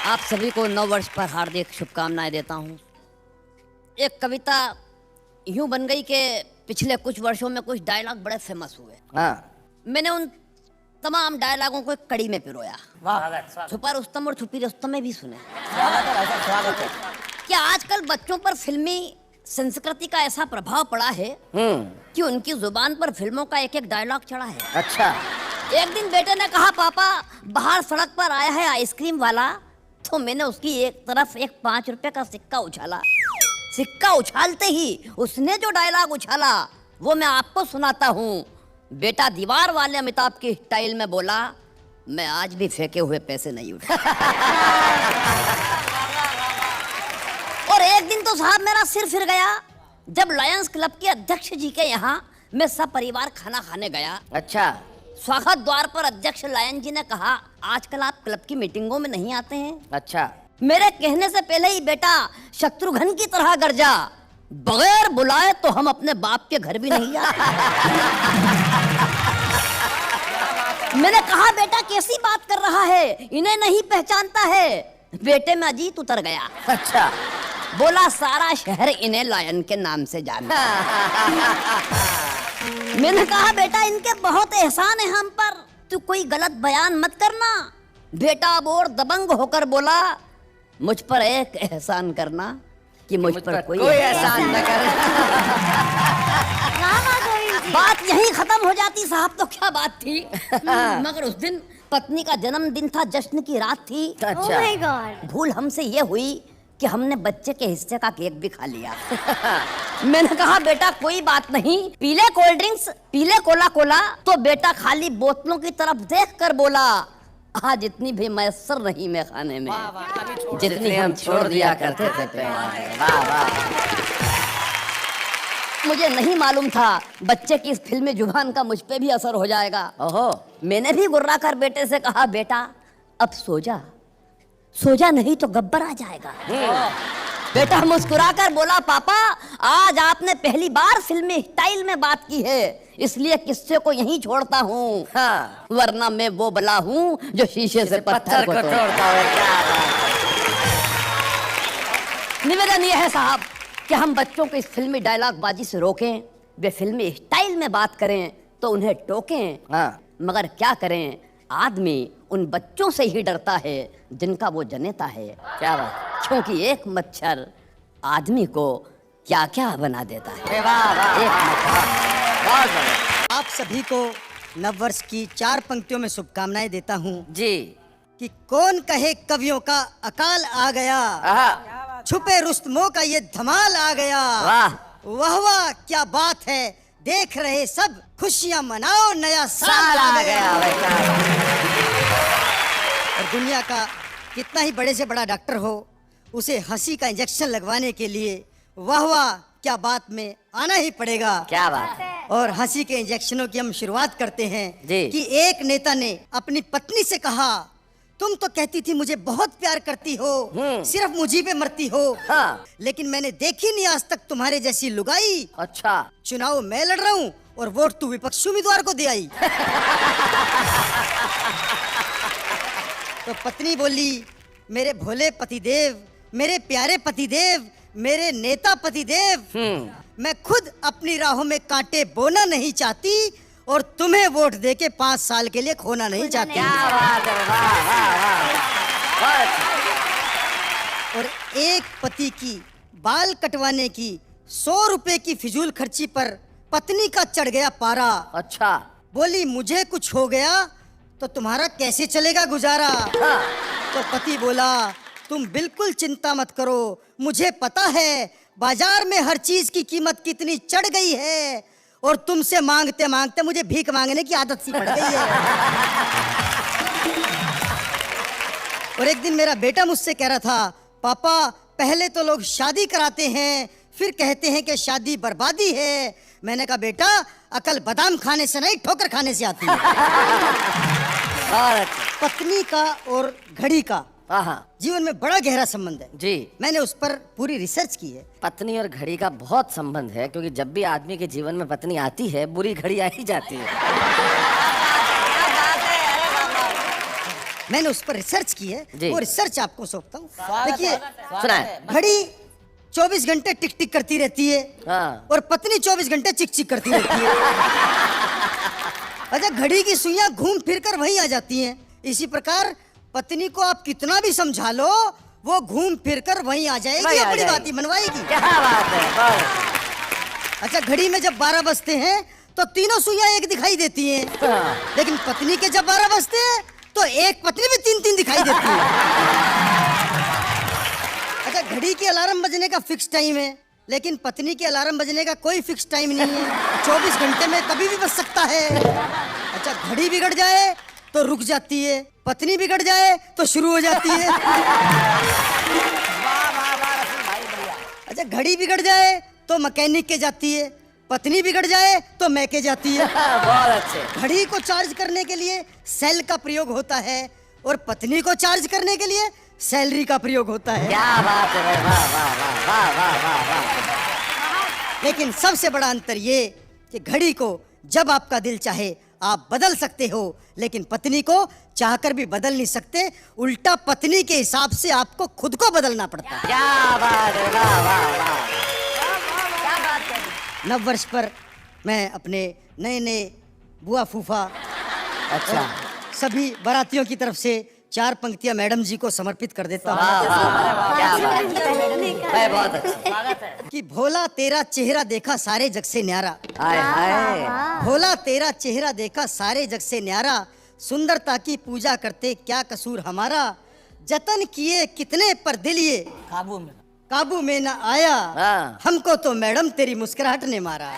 आप सभी को नव वर्ष पर हार्दिक शुभकामनाएं देता हूँ। एक कविता यूं बन गई कि पिछले कुछ वर्षों में कुछ डायलॉग बड़े फेमस हुए। मैंने उन तमाम डायलॉगों को एक कड़ी में पिरोया। छुपा रुस्तम और छुपी रुस्तम में भी सुने। क्या आजकल बच्चों पर फिल्मी संस्कृति का ऐसा प्रभाव पड़ा है कि उनकी जुबान पर फिल्मों का एक एक डायलॉग चढ़ा है। अच्छा। एक दिन बेटे ने कहा, पापा बाहर सड़क पर आया है आइसक्रीम वाला। तो मैंने उसकी एक तरफ एक 5 रुपए का सिक्का उछाला। सिक्का उछालते ही उसने जो डायलॉग उछाला वो मैं आपको सुनाता हूँ। बेटा दीवार वाले अमिताभ की स्टाइल में बोला, मैं आज भी फेंके हुए पैसे नहीं उठा। और एक दिन तो साहब मेरा सिर फिर गया जब लायंस क्लब के अध्यक्ष जी के यहाँ मैं सब परिवार खाना खाने गया। अच्छा। स्वागत द्वार पर अध्यक्ष लायन जी ने कहा, आजकल आप क्लब की मीटिंगों में नहीं आते हैं। अच्छा। मेरे कहने से पहले ही बेटा शत्रुघ्न की तरह गरजा, बगैर बुलाए तो हम अपने बाप के घर भी नहीं जाते। मैंने कहा, बेटा कैसी बात कर रहा है, इन्हें नहीं पहचानता है। बेटे में अजीत उतर गया। अच्छा। बोला, सारा शहर इन्हें लायन के नाम से जानता है। मैंने कहा, बेटा इनके बहुत एहसान है हम पर, तू कोई गलत बयान मत करना। बेटा अब और दबंग होकर बोला, मुझ पर एक एहसान करना कि मुझ पर कोई एहसान न कर। बात यहीं खत्म हो जाती साहब तो क्या बात थी। मगर उस दिन पत्नी का जन्मदिन था, जश्न की रात थी। अच्छा। Oh my God. भूल हमसे ये हुई कि हमने बच्चे के हिस्से का केक भी खा लिया। मैंने कहा, बेटा कोई बात नहीं, पीले कोल्ड ड्रिंक्स, पीले कोला कोला। तो बेटा खाली बोतलों की तरफ देखकर बोला, आज इतनी भी मैसर नहीं मैं खाने में जितनी हम छोड़ दिया करते थे। वाह वाह। मुझे नहीं मालूम था बच्चे की इस फिल्मी जुबान का मुझ पे भी असर हो जाएगा। ओहो। मैंने भी गुर्रा कर बेटे से कहा, बेटा अब सो जा, सो जा नहीं तो गब्बर आ जाएगा। बेटा मुस्कुरा कर बोला, पापा आज आपने पहली बार फिल्मी स्टाइल में बात की है, इसलिए किस्से को यहीं छोड़ता हूँ। हाँ। वरना मैं वो बला हूँ जो शीशे से पत्थर को तोड़ता है। निवेदन यह है साहब कि हम बच्चों को इस फिल्मी डायलॉग बाजी से रोकें, वे फिल्मी स्टाइल में बात करें तो उन्हें टोकें। हाँ। मगर क्या करें, आदमी उन बच्चों से ही डरता है जिनका वो जनेता है। क्या बात। क्योंकि एक मच्छर आदमी को क्या क्या बना देता है। वाह वाह। एक मच्छर। आप सभी को नववर्ष की 4 पंक्तियों में शुभकामनाएं देता हूँ जी। कि कौन कहे कवियों का अकाल आ गया, आहा। छुपे रुस्तमों का ये धमाल आ गया। वाह। वाह वाह क्या बात है, देख रहे सब खुशियां मनाओ, नया साल आ गया। और दुनिया का कितना ही बड़े से बड़ा डॉक्टर हो, उसे हंसी का इंजेक्शन लगवाने के लिए वाह वाह क्या बात में आना ही पड़ेगा। क्या बात है। और हंसी के इंजेक्शनों की हम शुरुआत करते हैं जी। कि एक नेता ने अपनी पत्नी से कहा, तुम तो कहती थी मुझे बहुत प्यार करती हो, सिर्फ मुझी पे मरती हो। हाँ। लेकिन मैंने देखी नहीं आज तक तुम्हारे जैसी लुगाई। अच्छा। चुनाव मैं लड़ रहा हूँ और वोट तू विपक्षी उम्मीदवार को दे आई। तो पत्नी बोली, मेरे भोले पतिदेव, मेरे प्यारे पतिदेव, मेरे नेता पतिदेव, मैं खुद अपनी राहों में कांटे बोना नहीं चाहती और तुम्हें वोट देके 5 साल के लिए खोना नहीं चाहती। क्या बात है। वाह वाह वाह। और एक पति की बाल कटवाने की 100 रुपए की फिजूल खर्ची पर पत्नी का चढ़ गया पारा। अच्छा। बोली, मुझे कुछ हो गया तो तुम्हारा कैसे चलेगा गुजारा। हाँ। तो पति बोला, तुम बिल्कुल चिंता मत करो, मुझे पता है बाजार में हर चीज की कीमत कितनी चढ़ गई है और तुमसे मांगते मांगते मुझे भीख मांगने की आदत सी पड़ गई है। और एक दिन मेरा बेटा मुझसे कह रहा था, पापा पहले तो लोग शादी कराते हैं फिर कहते हैं कि शादी बर्बादी है। मैंने कहा, बेटा अकल बादाम खाने से नहीं ठोकर खाने से आती है। और पत्नी का और घड़ी का जीवन में बड़ा गहरा संबंध है जी। मैंने उस पर पूरी रिसर्च की है। पत्नी और घड़ी का बहुत संबंध है, क्योंकि जब भी आदमी के जीवन में पत्नी आती है बुरी घड़ी आ ही जाती है। मैंने उस पर रिसर्च की है, जी। वो रिसर्च आपको सौंपता हूँ। देखिए, सुनाए। घड़ी 24 घंटे टिक टिक करती रहती है हाँ। और पत्नी 24 घंटे चिक चिक करती रहती है। अच्छा, घड़ी की सुइयां घूम फिर कर वहीं आ जाती हैं। इसी प्रकार पत्नी को आप कितना भी समझा लो, वो घूम फिर कर वहीं आ जाएगी, वहीं आ अपनी जाएगी। बात ही मनवाएगी। क्या बात है, बहुत। अच्छा, घड़ी में जब 12 बजते हैं तो तीनों सुइयां एक दिखाई देती हैं, हाँ। लेकिन पत्नी के जब 12 बजते हैं तो एक पत्नी भी 3-3 दिखाई देती है। अच्छा, घड़ी के अलार्म बजने का फिक्स टाइम है, लेकिन पत्नी के अलार्म बजने का कोई फिक्स टाइम नहीं है। 24 घंटे में कभी भी बज सकता है। अच्छा, घड़ी बिगड़ जाए तो रुक जाती है, पत्नी बिगड़ जाए तो शुरू हो जाती है। अच्छा, घड़ी बिगड़ जाए तो मैकेनिक के जाती है, पत्नी बिगड़ जाए तो मैं के जाती है। बहुत अच्छे। घड़ी को चार्ज करने के लिए सेल का प्रयोग होता है और पत्नी को चार्ज करने के लिए सैलरी का प्रयोग होता है। क्या बात है भाई, वाह वाह वाह वाह वाह वाह वाह। लेकिन सबसे बड़ा अंतर ये कि घड़ी को जब आपका दिल चाहे आप बदल सकते हो, लेकिन पत्नी को चाहकर भी बदल नहीं सकते। उल्टा पत्नी के हिसाब से आपको खुद को बदलना पड़ता है। क्या बात है, वाह वाह वाह। नव वर्ष पर मैं अपने नए नए बुआ फूफा अच्छा। सभी बारातियों की तरफ से 4 पंक्तियां मैडम जी को समर्पित कर देता हूँ। वाह वाह वाह, क्या बात है भाई, बहुत अच्छे। कि भोला तेरा चेहरा देखा सारे जग से न्यारा, हाय हाय। भोला तेरा चेहरा देखा सारे जग से न्यारा, सुंदरता की पूजा करते क्या कसूर हमारा, जतन किए कितने पर दिल ये काबू में न आया, हाँ। हमको तो मैडम तेरी मुस्कुराहट ने मारा।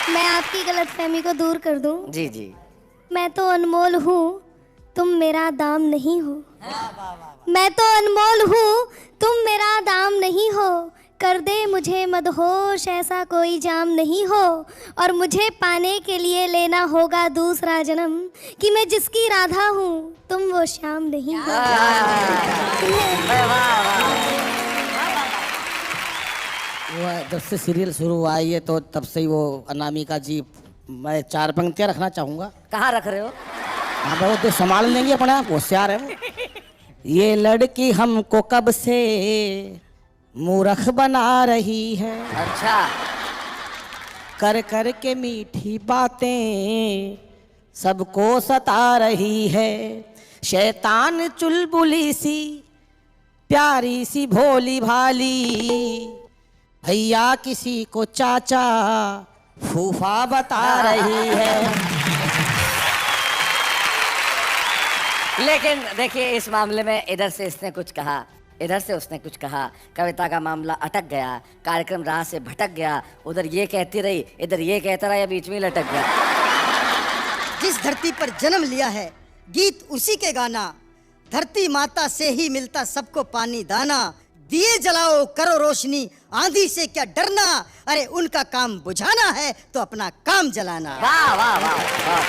मैं आपकी गलतफहमी को दूर कर दूं। जी जी। मैं तो अनमोल हूँ, तुम मेरा दाम नहीं हो। मैं तो अनमोल हूँ, तुम मेरा दाम नहीं हो। कर दे मुझे मदहोश, ऐसा कोई जाम नहीं हो। और मुझे पाने के लिए लेना होगा दूसरा जन्म, कि मैं जिसकी राधा हूँ, तुम वो श्याम नहीं हो। वो जब से सीरियल शुरू हुआ है ये, तो तब से ही वो अनामिका जी, मैं 4 पंक्तियाँ रखना चाहूँगा। कहाँ रख रहे हो? हाँ भाई, वो तो संभाल लेंगे अपने आप, होशियार है वो। ये लड़की हमको कब से मूर्ख बना रही है, अच्छा। कर कर के मीठी बातें सबको सता रही है। शैतान चुलबुली सी, प्यारी सी भोली भाली, भैया किसी को चाचा फूफा बता रही है। लेकिन देखिए, इस मामले में इधर से इसने कुछ कहा, इधर से उसने कुछ कहा, कविता का मामला अटक गया, कार्यक्रम राह से भटक गया। उधर ये कहती रही, इधर ये कहता रहा, या बीच में लटक गया। जिस धरती पर जन्म लिया है गीत उसी के गाना, धरती माता से ही मिलता सबको पानी दाना। दिए जलाओ करो रोशनी, आंधी से क्या डरना, अरे उनका काम बुझाना है तो अपना काम जलाना। वाह वाह वाह वाह।